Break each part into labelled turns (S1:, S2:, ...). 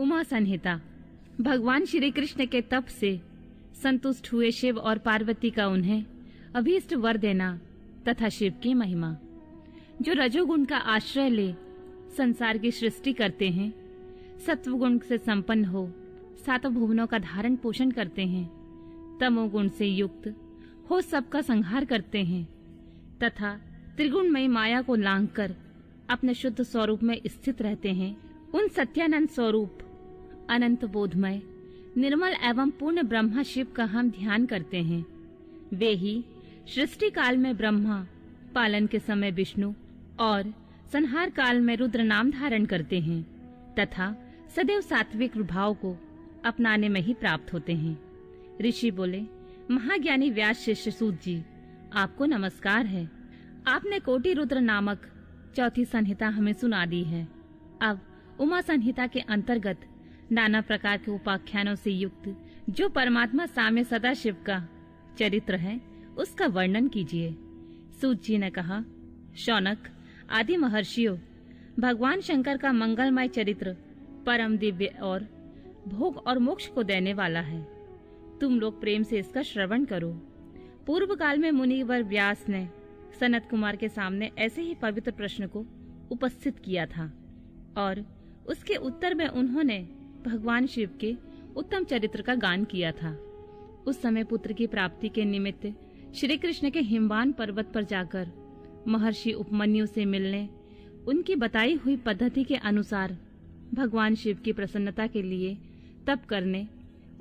S1: उमा संहिता। भगवान श्री कृष्ण के तप से संतुष्ट हुए शिव और पार्वती का उन्हें अभीष्ट वर देना तथा शिव की महिमा। जो रजोगुण का आश्रय ले संसार की सृष्टि करते हैं, सत्वगुण से संपन्न हो सातों भुवनों का धारण पोषण करते हैं, तमोगुण से युक्त हो सबका संहार करते हैं तथा त्रिगुणमयी माया को लांघकर अपने शुद्ध स्वरूप में स्थित रहते हैं, उन सत्यानंद स्वरूप अनंत बोधमय निर्मल एवं पूर्ण ब्रह्मा शिव का हम ध्यान करते हैं। वे ही सृष्टि काल में ब्रह्मा, पालन के समय विष्णु और संहार काल में रुद्र नाम धारण करते हैं तथा सदैव सात्विक भाव को अपनाने में ही प्राप्त होते हैं। ऋषि बोले, महाज्ञानी व्यास शिष्य सूत जी, आपको नमस्कार है। आपने कोटि रुद्र नामक चौथी संहिता हमें सुना दी है। अब उमा संहिता के अंतर्गत नाना प्रकार के उपाख्यानों से युक्त जो परमात्मा साम्य सदाशिव का चरित्र है, उसका वर्णन कीजिए। सूत जी ने कहा, शौनक आदि महर्षियों, भगवान शंकर का मंगलमय चरित्र परम दिव्य और भोग और मोक्ष को देने वाला है। तुम लोग प्रेम से इसका श्रवण करो। पूर्व काल में मुनिवर व्यास ने सनत कुमार के सामने ऐसे ही पवित्र प्रश्न को उपस्थित किया था और उसके उत्तर में उन्होंने भगवान शिव के उत्तम चरित्र का गान किया था। उस समय पुत्र की प्राप्ति के निमित्त श्री कृष्ण के हिमवान पर्वत पर जाकर महर्षि उपमन्यु से मिलने, उनकी बताई हुई पद्धति के अनुसार भगवान शिव की प्रसन्नता के लिए तप करने,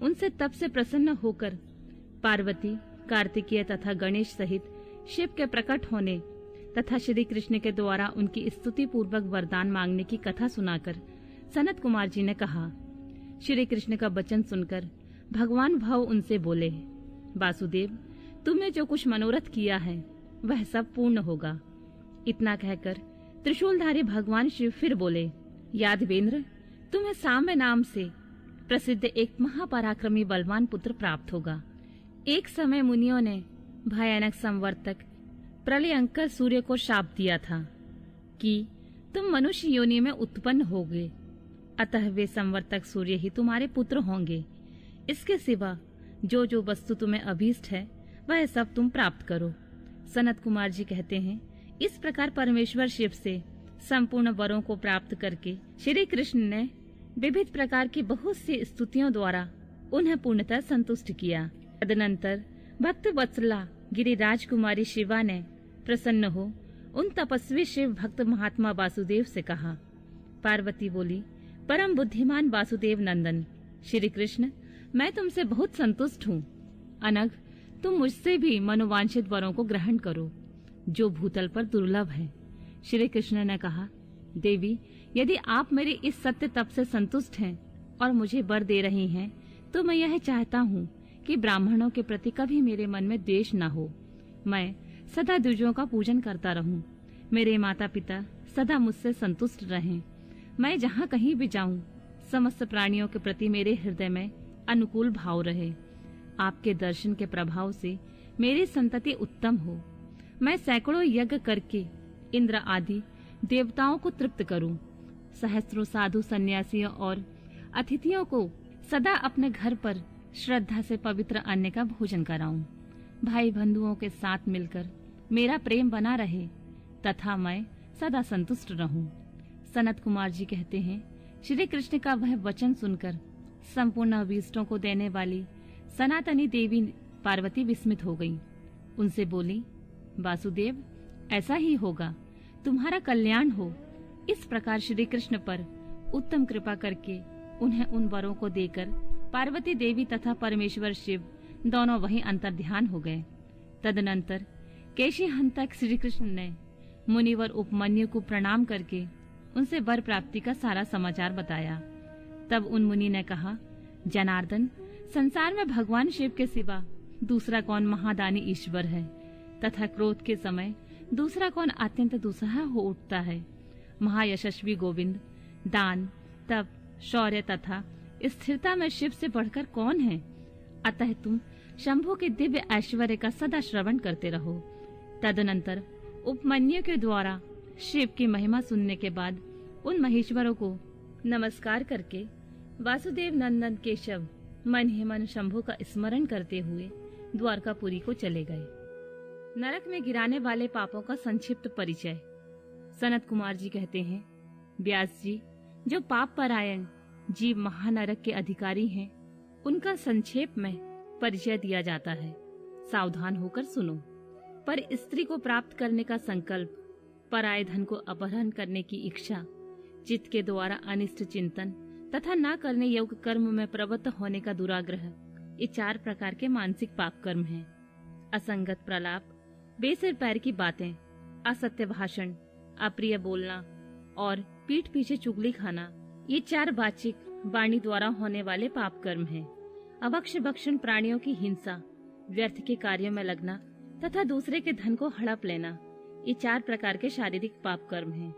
S1: उनसे तप से प्रसन्न होकर पार्वती, कार्तिकेय तथा गणेश सहित शिव के प्रकट होने तथा श्री कृष्ण के द्वारा उनकी स्तुति पूर्वक वरदान मांगने की कथा सुनाकर सनत कुमार जी ने कहा। श्री कृष्ण का वचन सुनकर भगवान भव उनसे बोले, वासुदेव, तुमने जो कुछ मनोरथ किया है वह सब पूर्ण होगा। इतना कहकर त्रिशूलधारी भगवान शिव फिर बोले, यादवेंद्र, तुम्हें साम्य नाम से प्रसिद्ध एक महापराक्रमी बलवान पुत्र प्राप्त होगा। एक समय मुनियों ने भयानक संवर्तक प्रलयंकर सूर्य को शाप दिया था कि तुम मनुष्य योनि में उत्पन्न होगे, अतः वे संवर्तक सूर्य ही तुम्हारे पुत्र होंगे। इसके सिवा जो जो वस्तु तुम्हें अभीष्ट है वह सब तुम प्राप्त करो। सनत कुमार जी कहते हैं, इस प्रकार परमेश्वर शिव से संपूर्ण वरों को प्राप्त करके श्री कृष्ण ने विविध प्रकार की बहुत सी स्तुतियों द्वारा उन्हें पूर्णतः संतुष्ट किया। तदनंतर भक्त वत्सला गिरिराज कुमारी शिवा ने प्रसन्न हो उन तपस्वी शिव भक्त महात्मा वासुदेव से कहा। पार्वती बोली, परम बुद्धिमान वासुदेव नंदन श्री कृष्ण, मैं तुमसे बहुत संतुष्ट हूँ। अनघ, तुम मुझसे भी मनोवांछित वरों को ग्रहण करो जो भूतल पर दुर्लभ है। श्री कृष्ण ने कहा, देवी, यदि आप मेरे इस सत्य तप से संतुष्ट हैं और मुझे वर दे रही हैं, तो मैं यह चाहता हूँ कि ब्राह्मणों के प्रति कभी मेरे मन में द्वेष न हो। मैं सदा द्विजों का पूजन करता रहूं। मेरे माता पिता सदा मुझसे संतुष्ट रहें। मैं जहाँ कहीं भी जाऊं, समस्त प्राणियों के प्रति मेरे हृदय में अनुकूल भाव रहे। आपके दर्शन के प्रभाव से मेरी संतति उत्तम हो। मैं सैकड़ों यज्ञ करके इंद्र आदि देवताओं को तृप्त करूं। सहस्त्रों साधु सन्यासियों और अतिथियों को सदा अपने घर पर श्रद्धा से पवित्र अन्न का भोजन कराऊं। भाई बंधुओं के साथ मिलकर मेरा प्रेम बना रहे तथा मैं सदा संतुष्ट रहूं। सनत कुमार जी कहते हैं, श्री कृष्ण का वह वचन सुनकर संपूर्ण अभीष्टों को देने वाली सनातनी देवी पार्वती विस्मित हो गई। उनसे बोली, वासुदेव, ऐसा ही होगा, तुम्हारा कल्याण हो। इस प्रकार श्री कृष्ण पर उत्तम कृपा करके उन्हें उन वरों को देकर पार्वती देवी तथा परमेश्वर शिव दोनों वहीं अंतर्ध्यान हो गए। तदनंतर केशी हंतक श्री कृष्ण ने मुनिवर उपमन्यु को प्रणाम करके उनसे वर प्राप्ति का सारा समाचार बताया। तब उन मुनि ने कहा, जनार्दन, संसार में भगवान शिव के सिवा दूसरा कौन महादानी ईश्वर है तथा क्रोध के समय दूसरा कौन अत्यंत दुस्सह हो उठता है। महायशस्वी गोविंद दान, तप, शौर्य तथा स्थिरता में शिव से बढ़कर कौन है। अतः तुम शंभु के दिव्य ऐश्वर्य का सदा श्रवण करते रहो। तदनंतर उपमन्यु के द्वारा शिव की महिमा सुनने के बाद उन महेश्वरों को नमस्कार करके वासुदेव नंदन केशव मन ही मन शंभु का स्मरण करते हुए द्वारकापुरी को चले गए। नरक में गिराने वाले पापों का संक्षिप्त परिचय। सनत कुमार जी कहते हैं, व्यास जी, जो पाप परायण जीव महानरक के अधिकारी हैं, उनका संक्षेप में परिचय दिया जाता है। सावधान होकर सुनो। पर स्त्री को प्राप्त करने का संकल्प, पराये धन को अपहरण करने की इच्छा, चित्त के द्वारा अनिष्ट चिंतन तथा न करने योग्य कर्म में प्रवृत्त होने का दुराग्रह, ये 4 प्रकार के मानसिक पाप कर्म हैं। असंगत प्रलाप, बेसिर पैर की बातें, असत्य भाषण, अप्रिय बोलना और पीठ पीछे चुगली खाना, ये 4 वाचिक वाणी द्वारा होने वाले पाप कर्म हैं। अभक्ष भक्षण, प्राणियों की हिंसा, व्यर्थ के कार्यों में लगना तथा दूसरे के धन को हड़प लेना, ये 4 प्रकार के शारीरिक पाप कर्म हैं।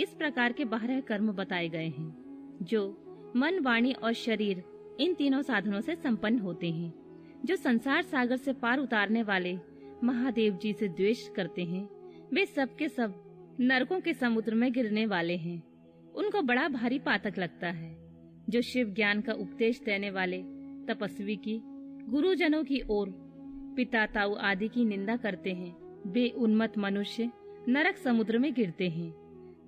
S1: इस प्रकार के 12 कर्म बताए गए हैं, जो मन, वाणी और शरीर, इन तीनों साधनों से संपन्न होते हैं। जो संसार सागर से पार उतारने वाले महादेव जी से द्वेष करते हैं, वे सब के सब नरकों के समुद्र में गिरने वाले हैं। उनको बड़ा भारी पातक लगता है। जो शिव ज्ञान का उपदेश देने वाले तपस्वी की, गुरुजनों की ओर पिता ताऊ आदि की निंदा करते हैं, वे उन्मत्त मनुष्य नरक समुद्र में गिरते हैं।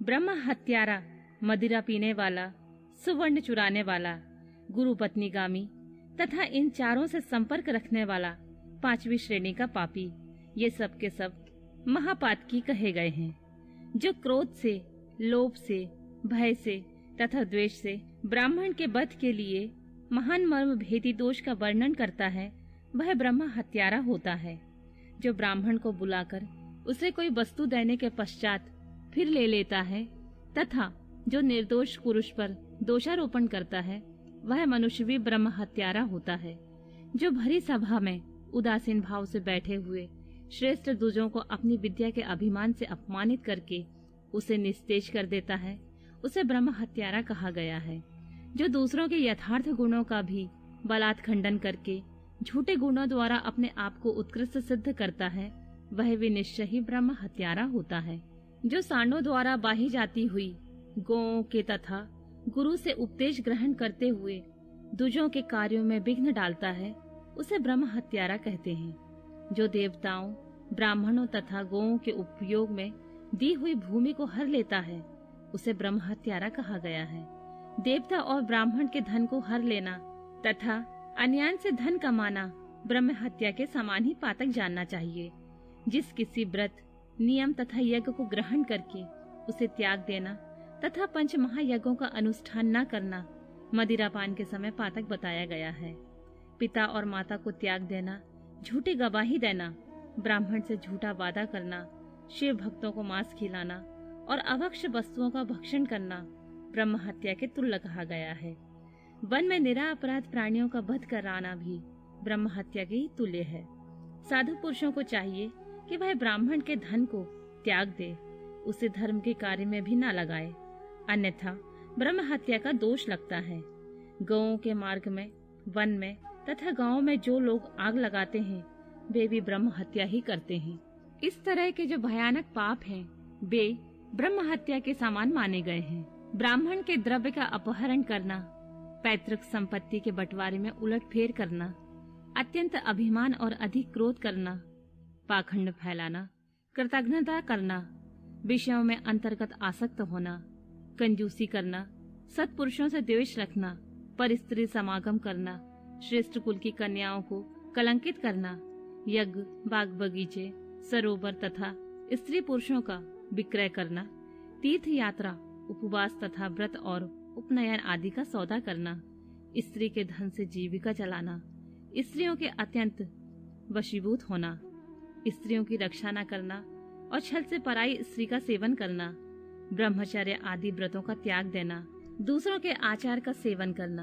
S1: ब्रह्म हत्यारा, मदिरा पीने वाला, सुवर्ण चुराने वाला, गुरु पत्नीगामी तथा इन 4 से संपर्क रखने वाला 5वीं श्रेणी का पापी, ये सब के सब महापातकी कहे गए हैं। जो क्रोध से, लोभ से, भय से तथा द्वेष से ब्राह्मण के वध के लिए महान मर्म भेदी दोष का वर्णन करता है, वह ब्रह्म हत्यारा होता है। जो ब्राह्मण को बुलाकर उसे कोई वस्तु देने के पश्चात फिर ले लेता है तथा जो निर्दोष पुरुष पर दोषारोपण करता है, वह मनुष्य भी ब्रह्म हत्यारा होता है। जो भरी सभा में उदासीन भाव से बैठे हुए श्रेष्ठ द्विजों को अपनी विद्या के अभिमान से अपमानित करके उसे निस्तेज कर देता है, उसे ब्रह्म हत्यारा कहा गया है। जो दूसरों के यथार्थ गुणों का भी बलात् खंडन करके झूठे गुणों द्वारा अपने आप को उत्कृष्ट सिद्ध करता है, वह भी निश्चय ही ब्रह्म हत्यारा होता है। जो सांडों द्वारा बाही जाती हुई गौओं के तथा गुरु से उपदेश ग्रहण करते हुए द्विजों के कार्यों में विघ्न डालता है, उसे ब्रह्म हत्यारा कहते हैं। जो देवताओं, ब्राह्मणों तथा गौओं के उपयोग में दी हुई भूमि को हर लेता है, उसे ब्रह्म हत्यारा कहा गया है। देवता और ब्राह्मण के धन को हर लेना तथा अन्यान से धन कमाना ब्रह्म हत्या के समान ही पातक जानना चाहिए। जिस किसी व्रत, नियम तथा यज्ञ को ग्रहण करके उसे त्याग देना तथा 5 महायज्ञों का अनुष्ठान न करना मदिरापान के समय पातक बताया गया है। पिता और माता को त्याग देना, झूठी गवाही देना, ब्राह्मण से झूठा वादा करना, शिव भक्तों को मांस खिलाना और अभक्ष वस्तुओं का भक्षण करना ब्रह्म हत्या के तुल्य कहा गया है। वन में निरापराध प्राणियों का वध कराना भी ब्रह्म हत्या के ही तुल्य है। साधु पुरुषों को चाहिए कि वह ब्राह्मण के धन को त्याग दे, उसे धर्म के कार्य में भी न लगाए, अन्यथा ब्रह्म हत्या का दोष लगता है। गौओं के मार्ग में, वन में तथा गांव में जो लोग आग लगाते हैं, वे भी ब्रह्म हत्या ही करते हैं। इस तरह के जो भयानक पाप हैं, वे ब्रह्म हत्या के समान माने गए हैं। ब्राह्मण के द्रव्य का अपहरण करना, पैतृक संपत्ति के बंटवारे में उलटफेर करना, अत्यंत अभिमान और अधिक क्रोध करना, पाखंड फैलाना, कृतज्ञता करना, विषयों में अंतर्गत आसक्त होना, कंजूसी करना, सत्पुरुषों से द्वेष रखना, पर स्त्री समागम करना, श्रेष्ठ कुल की कन्याओं को कलंकित करना, यज्ञ, बाग बगीचे, सरोवर तथा स्त्री पुरुषों का विक्रय करना, तीर्थ यात्रा, उपवास तथा व्रत और उपनयन आदि का सौदा करना, स्त्री के धन से जीविका चलाना, स्त्रियों के अत्यंत वशीभूत होना, स्त्रियों की रक्षा न करना और छल से पराई स्त्री का सेवन करना, ब्रह्मचर्य आदि व्रतों का त्याग देना, दूसरों के आचार का सेवन करना,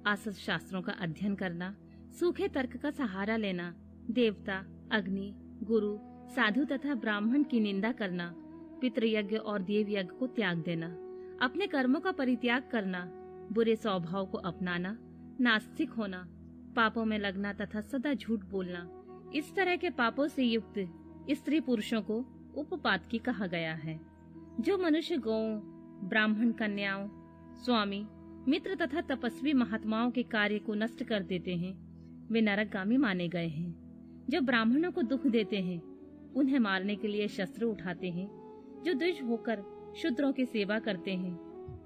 S1: आसत शास्त्रों का अध्ययन करना, सूखे तर्क का सहारा लेना, देवता, अग्नि, गुरु, साधु तथा ब्राह्मण की निंदा करना, पितृयज्ञ और देव यज्ञ को त्याग देना, अपने कर्मों का परित्याग करना, बुरे स्वभाव को अपनाना, नास्तिक होना, पापों में लगना तथा सदा झूठ बोलना, इस तरह के पापों से युक्त स्त्री पुरुषों को उपपातकी कहा गया है। जो मनुष्य गौओं, ब्राह्मण कन्याओं, स्वामी, मित्र तथा तपस्वी महात्माओं के कार्य को नष्ट कर देते हैं, वे नरकगामी माने गए हैं। जो ब्राह्मणों को दुख देते हैं, उन्हें मारने के लिए शस्त्र उठाते हैं। जो द्विज होकर शूद्रों की सेवा करते हैं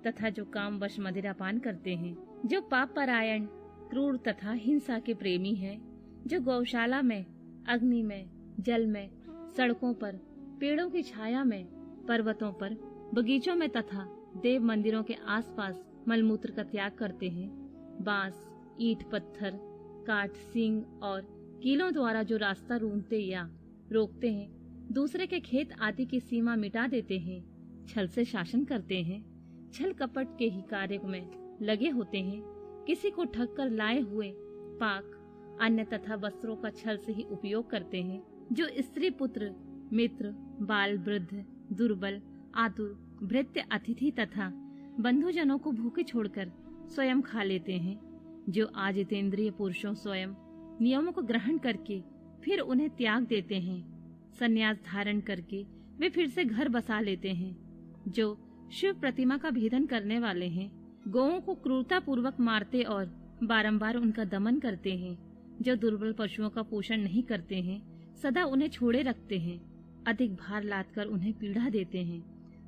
S1: तथा जो कामवश मदिरापान करते हैं, जो पाप परायण, क्रूर तथा हिंसा के प्रेमी हैं, जो गौशाला में, अग्नि में, जल में, सड़कों पर, पेड़ों की छाया में, पर्वतों पर, बगीचों में तथा देव मंदिरों के आसपास मलमूत्र का त्याग करते हैं, बांस, ईंट, पत्थर, काठ, सींग और कीलों द्वारा जो रास्ता रूंधते या रोकते हैं, दूसरे के खेत आदि की सीमा मिटा देते हैं, छल से शासन करते हैं, छल कपट के ही कार्य में लगे होते हैं, किसी को ठग कर लाए हुए पाक, अन्न तथा वस्त्रों का छल से ही उपयोग करते हैं, जो स्त्री, पुत्र, मित्र, बाल, वृद्ध, दुर्बल, आतुर, भृत्य, अतिथि तथा बंधुजनों को भूखे छोड़कर स्वयं खा लेते हैं, जो आजितेंद्रिय पुरुषों स्वयं नियमों को ग्रहण करके फिर उन्हें त्याग देते हैं, संन्यास धारण करके वे फिर से घर बसा लेते हैं, जो शिव प्रतिमा का भेदन करने वाले हैं, गौओं को क्रूरता पूर्वक मारते और बारंबार उनका दमन करते हैं, जो दुर्बल पशुओं का पोषण नहीं करते हैं, सदा उन्हें छोड़े रखते हैं, अधिक भार लादकर उन्हें पीड़ा देते हैं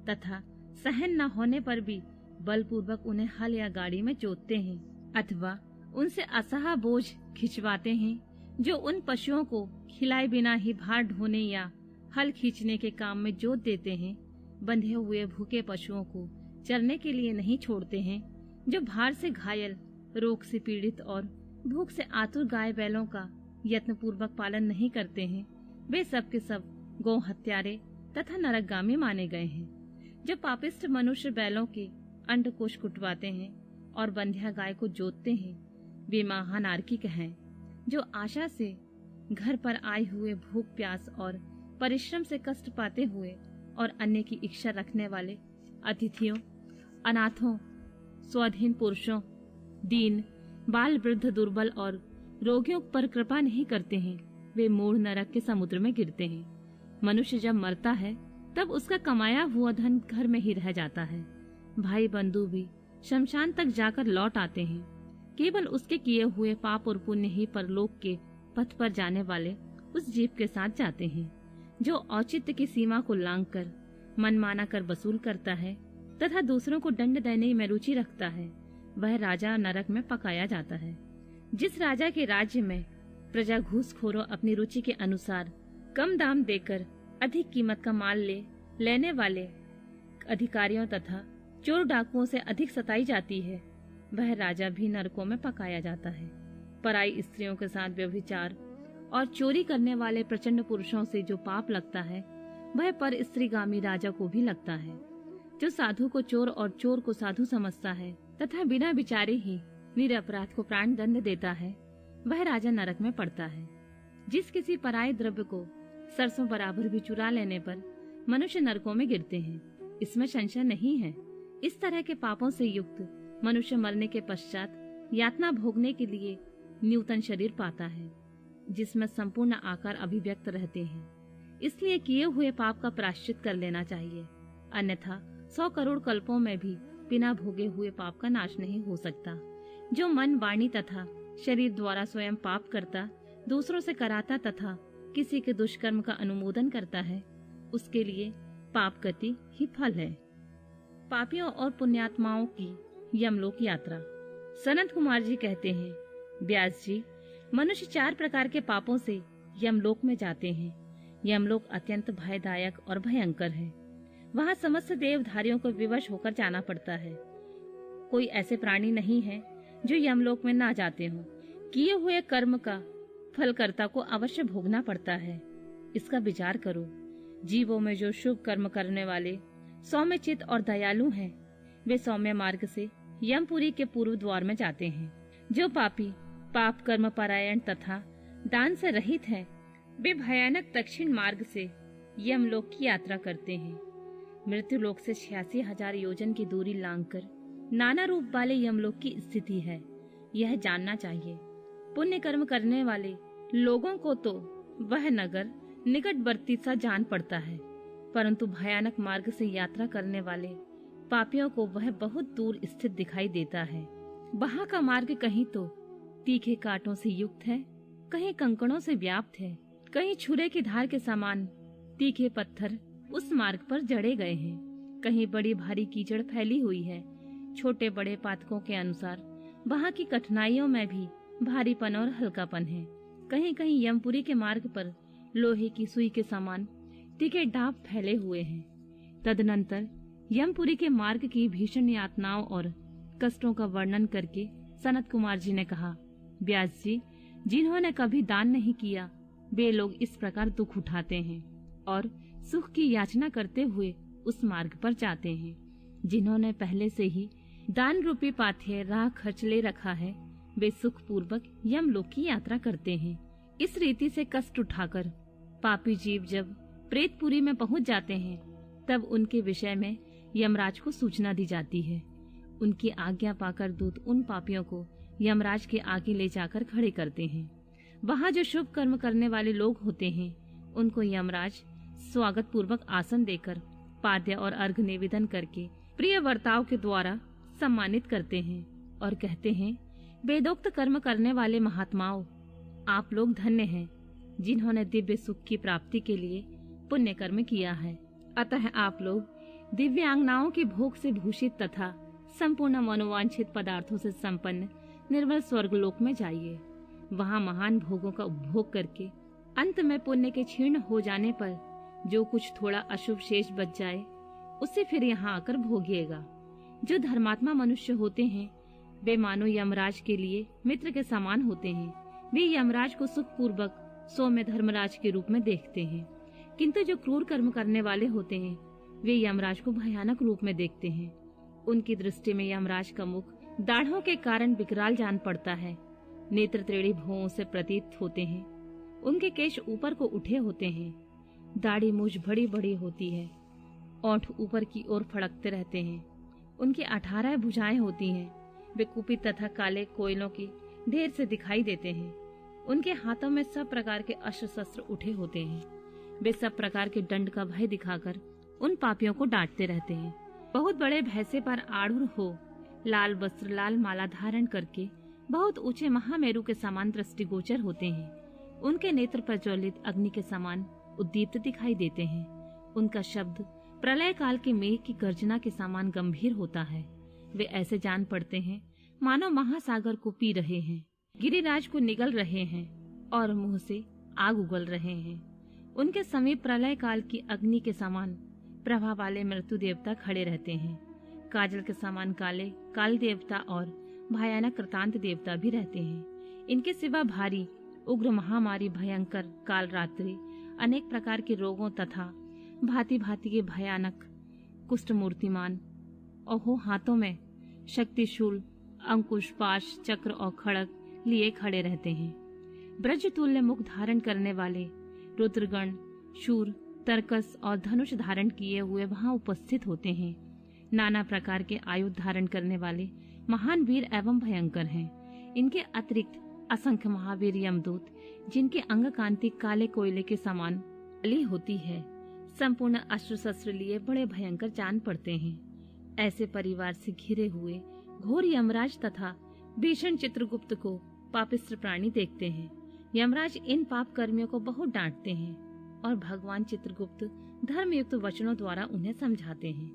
S1: तथा सहन न होने पर भी बलपूर्वक उन्हें हल या गाड़ी में जोतते हैं अथवा उनसे असहा बोझ खिंचवाते हैं, जो उन पशुओं को खिलाए बिना ही भार ढोने या हल खींचने के काम में जोत देते हैं, बंधे हुए भूखे पशुओं को चरने के लिए नहीं छोड़ते हैं, जो भार से घायल, रोग से पीड़ित और भूख से आतुर गाय बैलों का यत्न पूर्वक पालन नहीं करते हैं, वे सब के सब गौ हत्यारे तथा नरकगामी माने गए हैं। जो पापिष्ट मनुष्य बैलों के अंडकोश कुटवाते हैं और बंध्या गाय को जोतते हैं, वे महानार्किक हैं, जो आशा से घर पर आए हुए भूख, प्यास और परिश्रम से कष्ट पाते हुए और अन्य की इच्छा रखने वाले अतिथियों, अनाथों, स्वाधीन पुरुषों, दीन, बाल, वृद्ध, दुर्बल और रोगियों पर कृपा नहीं करते हैं, वे मूढ़ नरक के समुद्र में गिरते हैं। मनुष्य जब मरता है तब उसका कमाया हुआ धन घर में ही रह जाता है। भाई बंधु भी शमशान तक जाकर लौट आते हैं, केवल उसके किए हुए पाप और पुण्य ही परलोक के पथ पर जाने वाले उस जीव के साथ जाते हैं। जो औचित्य की सीमा को लांघकर मनमाना कर वसूल करता है तथा दूसरों को दंड देने में रुचि रखता है, वह राजा नरक में पकाया जाता है। जिस राजा के राज्य में प्रजा घूसखोरों अपनी रुचि के अनुसार कम दाम देकर अधिक कीमत का माल लेने वाले अधिकारियों तथा चोर डाकुओं से अधिक सताई जाती है, वह राजा भी नरकों में पकाया जाता है। पराई स्त्रियों के साथ व्यभिचार और चोरी करने वाले प्रचंड पुरुषों से जो पाप लगता है, वह पर स्त्रीगामी राजा को भी लगता है। जो साधु को चोर और चोर को साधु समझता है तथा बिना विचारे ही निरपराध को प्राण दंड देता है, वह राजा नरक में पड़ता है। जिस किसी पराये द्रव्य को सरसों बराबर भी चुरा लेने पर मनुष्य नरकों में गिरते हैं, इसमें संशय नहीं है। इस तरह के पापों से युक्त मनुष्य मरने के पश्चात यातना भोगने के लिए न्यूतन शरीर पाता है, जिसमें संपूर्ण आकार अभिव्यक्त रहते हैं। इसलिए किए हुए पाप का प्रायश्चित कर लेना चाहिए, अन्यथा 100 करोड़ कल्पों में भी बिना भोगे हुए पाप का नाश नहीं हो सकता। जो मन, वाणी तथा शरीर द्वारा स्वयं पाप करता, दूसरों से कराता तथा किसी के दुष्कर्म का अनुमोदन करता है, उसके लिए पाप गति ही फल है। पापियों और पुण्यात्माओं की यमलोक यात्रा। सनत कुमार जी कहते हैं, व्यास जी, मनुष्य 4 प्रकार के पापों से यमलोक में जाते हैं। यमलोक अत्यंत भयदायक और भयंकर है। वहाँ समस्त देवधारियों को विवश होकर जाना पड़ता है। कोई ऐसे प्राणी नहीं है जो यमलोक में ना जाते हों। किए हुए कर्म का फल कर्ता को अवश्य भोगना पड़ता है। इसका विचार करो। जीवों में जो शुभ कर्म करने वाले सौम्य चित्त और दयालु हैं, वे सौम्य मार्ग से यमपुरी के पूर्व द्वार में जाते हैं। जो पापी, पाप कर्म परायण तथा दान से रहित हैं, वे भयानक दक्षिण मार्ग से यमलोक की यात्रा करते हैं। मृत्यु लोक से 86,000 योजन की दूरी लांघकर नाना रूप वाले यमलोक की स्थिति है, यह जानना चाहिए। पुण्य कर्म करने वाले लोगों को तो वह नगर निकटवर्ती सा जान पड़ता है, परंतु भयानक मार्ग से यात्रा करने वाले पापियों को वह बहुत दूर स्थित दिखाई देता है। वहाँ का मार्ग कहीं तो तीखे कांटों से युक्त है, कहीं कंकड़ों से व्याप्त है, कहीं छुरे की धार के समान तीखे पत्थर उस मार्ग पर जड़े गए हैं, कहीं बड़ी भारी कीचड़ फैली हुई है। छोटे बड़े पातकों के अनुसार वहाँ की कठिनाइयों में भी भारीपन और हल्कापन है। कहीं कहीं यमपुरी के मार्ग पर लोहे की सुई के समान तीखे डाब फैले हुए हैं। तदनंतर यमपुरी के मार्ग की भीषण यातनाओं और कष्टों का वर्णन करके सनत कुमार जी ने कहा, व्यास जी, जिन्होंने कभी दान नहीं किया वे लोग इस प्रकार दुख उठाते हैं और सुख की याचना करते हुए उस मार्ग पर जाते हैं। जिन्होंने पहले से ही दान रूपी पाथेय राह खर्च ले रखा है वे सुख पूर्वक यमलोक की यात्रा करते हैं। इस रीति से कष्ट उठाकर पापी जीव जब प्रेतपुरी में पहुंच जाते हैं तब उनके विषय में यमराज को सूचना दी जाती है। उनकी आज्ञा पाकर दूत उन पापियों को यमराज के आगे ले जाकर खड़े करते हैं। वहाँ जो शुभ कर्म करने वाले लोग होते हैं उनको यमराज स्वागत पूर्वक आसन देकर पाद्य और अर्घ निवेदन करके प्रिय वर्ताव के द्वारा सम्मानित करते हैं और कहते हैं, वेदोक्त कर्म करने वाले महात्माओं, आप लोग धन्य हैं जिन्होंने दिव्य सुख की प्राप्ति के लिए पुण्य कर्म किया है। अतः आप लोग दिव्यांगनाओं की भोग से भूषित तथा संपूर्ण मनोवांछित पदार्थों से संपन्न निर्मल स्वर्गलोक में जाइए। वहाँ महान भोगों का उपभोग करके अंत में पुण्य के क्षीण हो जाने पर जो कुछ थोड़ा अशुभ शेष बच जाए उसे फिर यहाँ आकर भोगिएगा। जो धर्मात्मा मनुष्य होते हैं वे मानो यमराज के लिए मित्र के समान होते हैं। वे यमराज को सुख पूर्वक सौम्य धर्मराज के रूप में देखते हैं, किंतु जो क्रूर कर्म करने वाले होते हैं वे यमराज को भयानक रूप में देखते हैं। उनकी दृष्टि में यमराज का मुख दाढ़ों के कारण विकराल जान पड़ता है। नेत्र त्रेड़ी भौं से प्रतीत होते हैं। उनके केश ऊपर को उठे होते हैं। दाढ़ी मूछ बड़ी बड़ी होती है। ओंठ ऊपर की ओर फड़कते रहते हैं। उनकी 18 भुजाएं होती हैं। वे कुपित तथा काले कोयलों की ढेर से दिखाई देते हैं। उनके हाथों में सब प्रकार के अस्त्र शस्त्र उठे होते हैं। वे सब प्रकार के दंड का भय दिखाकर उन पापियों को डांटते रहते हैं। बहुत बड़े भैंसे पर आरूढ़ हो, लाल वस्त्र लाल माला धारण करके बहुत ऊंचे महामेरु के समान दृष्टिगोचर होते हैं। उनके नेत्र प्रज्वलित अग्नि के समान उद्दीप्त दिखाई देते हैं। उनका शब्द प्रलय काल के मेघ की गर्जना के समान गंभीर होता है। वे ऐसे जान पड़ते हैं मानो महासागर को पी रहे हैं, गिरिराज को निगल रहे हैं और मुंह से आग उगल रहे हैं। उनके समीप प्रलय काल की अग्नि के समान प्रभा वाले मृत्यु देवता खड़े रहते हैं। काजल के समान काले काल देवता और भयानक कृतांत देवता भी रहते हैं। इनके सिवा भारी उग्र महामारी भयंकर काल रात्रि अनेक प्रकार के रोगों तथा भांति भांति के भयानक कुष्ठ मूर्तिमान और हाथों में शक्तिशूल अंकुश पाश चक्र और खड़ग लिए खड़े रहते हैं। ब्रज तुल्य मुख धारण करने वाले रुद्रगण शूर तरकस और धनुष धारण किए हुए वहां उपस्थित होते हैं। नाना प्रकार के आयुध धारण करने वाले महान वीर एवं भयंकर हैं। इनके अतिरिक्त असंख्य महावीर यमदूत जिनके अंग कांति काले कोयले के समान अली होती है, संपूर्ण अस्त्र शस्त्र लिए बड़े भयंकर जान पड़ते हैं। ऐसे परिवार से घिरे हुए घोर यमराज तथा भीषण चित्रगुप्त को पापिष्ट प्राणी देखते हैं। यमराज इन पाप कर्मियों को बहुत डांटते हैं और भगवान चित्रगुप्त धर्मयुक्त वचनों द्वारा उन्हें समझाते हैं।